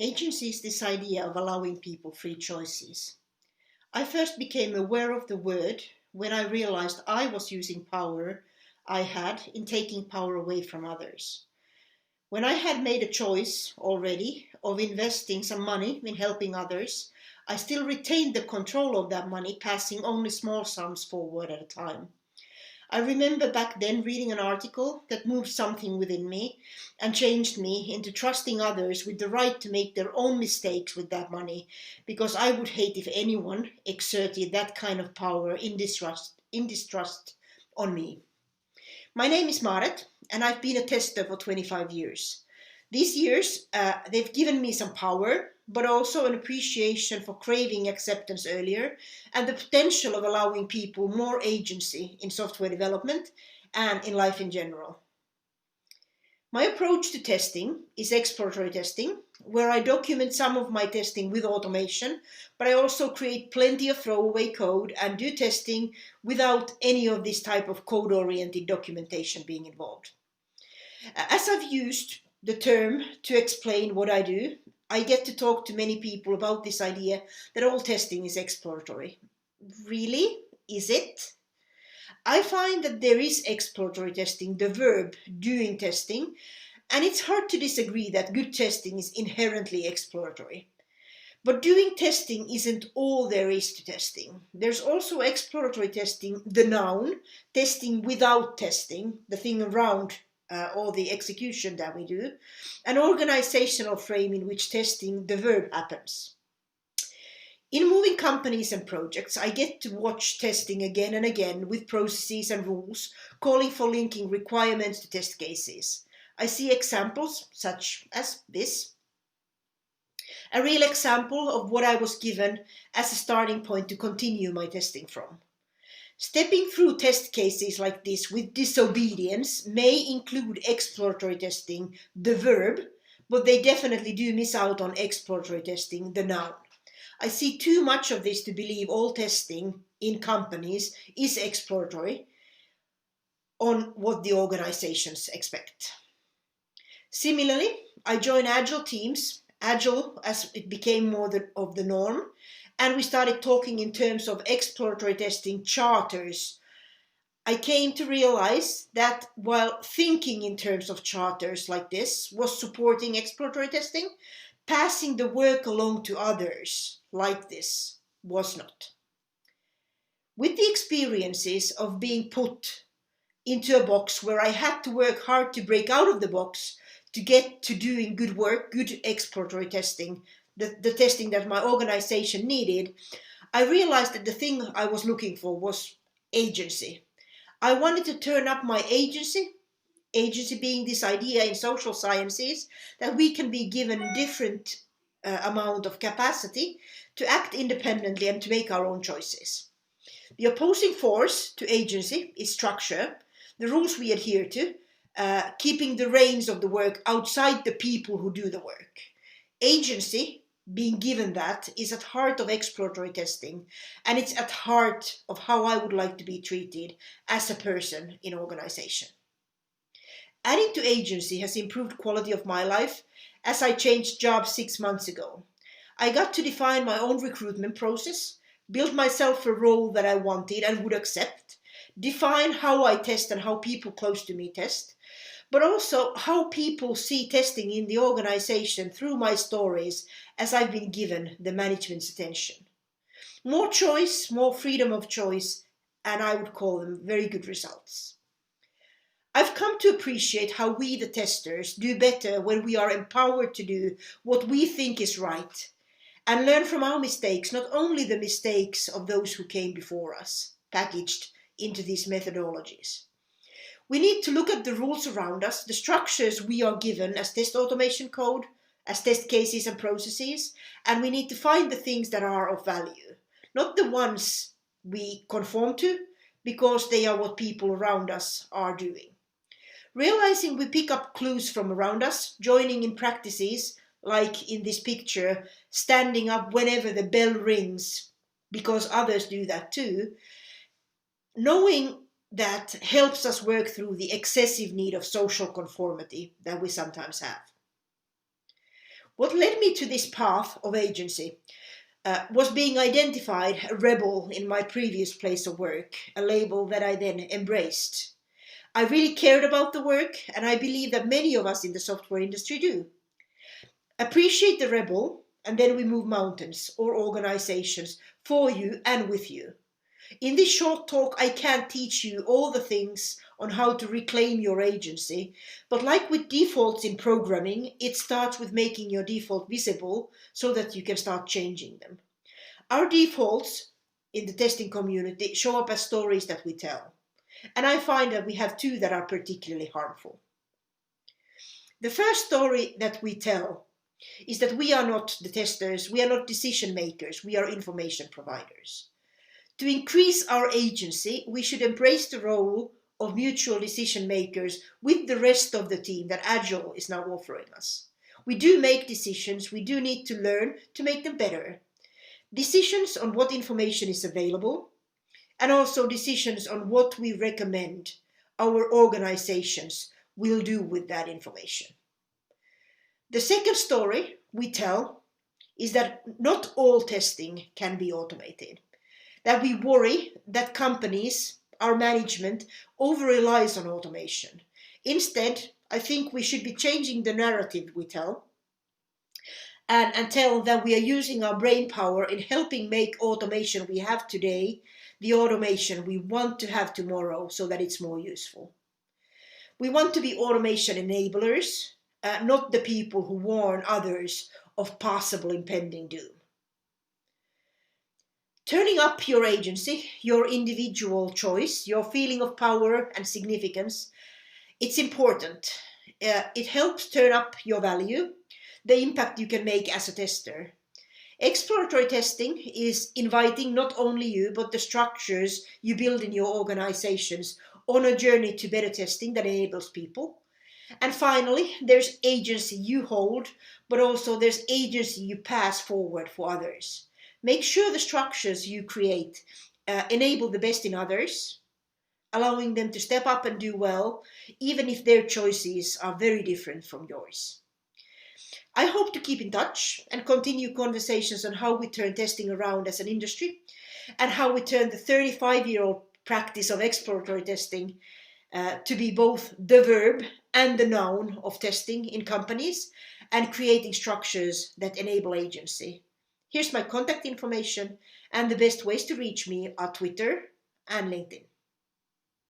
Agency is this idea of allowing people free choices. I first became aware of the word when I realized I was using power I had in taking power away from others. When I had made a choice already of investing some money in helping others, I still retained the control of that money, passing only small sums forward at a time. I remember back then reading an article that moved something within me and changed me into trusting others with the right to make their own mistakes with that money, because I would hate if anyone exerted that kind of power in distrust on me. My name is Maaret, and I've been a tester for 25 years. These years, they've given me some power, but also an appreciation for craving acceptance earlier and the potential of allowing people more agency in software development and in life in general. My approach to testing is exploratory testing, where I document some of my testing with automation, but I also create plenty of throwaway code and do testing without any of this type of code-oriented documentation being involved. As I've used the term to explain what I do, I get to talk to many people about this idea that all testing is exploratory. Really? Is it? I find that there is exploratory testing, the verb doing testing, and it's hard to disagree that good testing is inherently exploratory. But doing testing isn't all there is to testing. There's also exploratory testing, the noun, testing without testing, the thing around or the execution that we do, an organizational frame in which testing, the verb, happens. In moving companies and projects, I get to watch testing again and again with processes and rules, calling for linking requirements to test cases. I see examples such as this. A real example of what I was given as a starting point to continue my testing from. Stepping through test cases like this with disobedience may include exploratory testing, the verb, but they definitely do miss out on exploratory testing, the noun. I see too much of this to believe all testing in companies is exploratory on what the organizations expect. Similarly, I join agile teams, agile as it became more of the norm, and we started talking in terms of exploratory testing charters. I came to realize that while thinking in terms of charters like this was supporting exploratory testing, passing the work along to others like this was not. With the experiences of being put into a box where I had to work hard to break out of the box to get to doing good work, good exploratory testing, the testing that my organization needed, I realized that the thing I was looking for was agency. I wanted to turn up my agency being this idea in social sciences that we can be given different amount of capacity to act independently and to make our own choices. The opposing force to agency is structure, the rules we adhere to, keeping the reins of the work outside the people who do the work. Agency, being given that, is at heart of exploratory testing, and it's at heart of how I would like to be treated as a person in organization. Adding to agency has improved quality of my life as I changed jobs 6 months ago. I got to define my own recruitment process, build myself a role that I wanted and would accept, define how I test and how people close to me test, but also how people see testing in the organization through my stories as I've been given the management's attention. More choice, more freedom of choice, and I would call them very good results. I've come to appreciate how we, the testers, do better when we are empowered to do what we think is right and learn from our mistakes, not only the mistakes of those who came before us, packaged into these methodologies. We need to look at the rules around us, the structures we are given as test automation code, as test cases and processes, and we need to find the things that are of value, not the ones we conform to, because they are what people around us are doing. Realizing we pick up clues from around us, joining in practices, like in this picture, standing up whenever the bell rings, because others do that too, knowing that helps us work through the excessive need of social conformity that we sometimes have. What led me to this path of agency was being identified a rebel in my previous place of work, a label that I then embraced. I really cared about the work, and I believe that many of us in the software industry do. Appreciate the rebel, and then we move mountains or organizations for you and with you. In this short talk, I can't teach you all the things on how to reclaim your agency, but like with defaults in programming, it starts with making your default visible so that you can start changing them. Our defaults in the testing community show up as stories that we tell, and I find that we have two that are particularly harmful. The first story that we tell is that we are not the testers, we are not decision makers, we are information providers. To increase our agency, we should embrace the role of mutual decision makers with the rest of the team that Agile is now offering us. We do make decisions, we do need to learn to make them better. Decisions on what information is available, and also decisions on what we recommend our organizations will do with that information. The second story we tell is that not all testing can be automated. That we worry that companies, our management, over-relies on automation. Instead, I think we should be changing the narrative we tell and tell that we are using our brain power in helping make automation we have today the automation we want to have tomorrow so that it's more useful. We want to be automation enablers, not the people who warn others of possible impending doom. Turning up your agency, your individual choice, your feeling of power and significance, it's important. It helps turn up your value, the impact you can make as a tester. Exploratory testing is inviting not only you, but the structures you build in your organizations on a journey to better testing that enables people. And finally, there's agency you hold, but also there's agency you pass forward for others. Make sure the structures you create enable the best in others, allowing them to step up and do well, even if their choices are very different from yours. I hope to keep in touch and continue conversations on how we turn testing around as an industry and how we turn the 35-year-old practice of exploratory testing to be both the verb and the noun of testing in companies and creating structures that enable agency. Here's my contact information, and the best ways to reach me are Twitter and LinkedIn.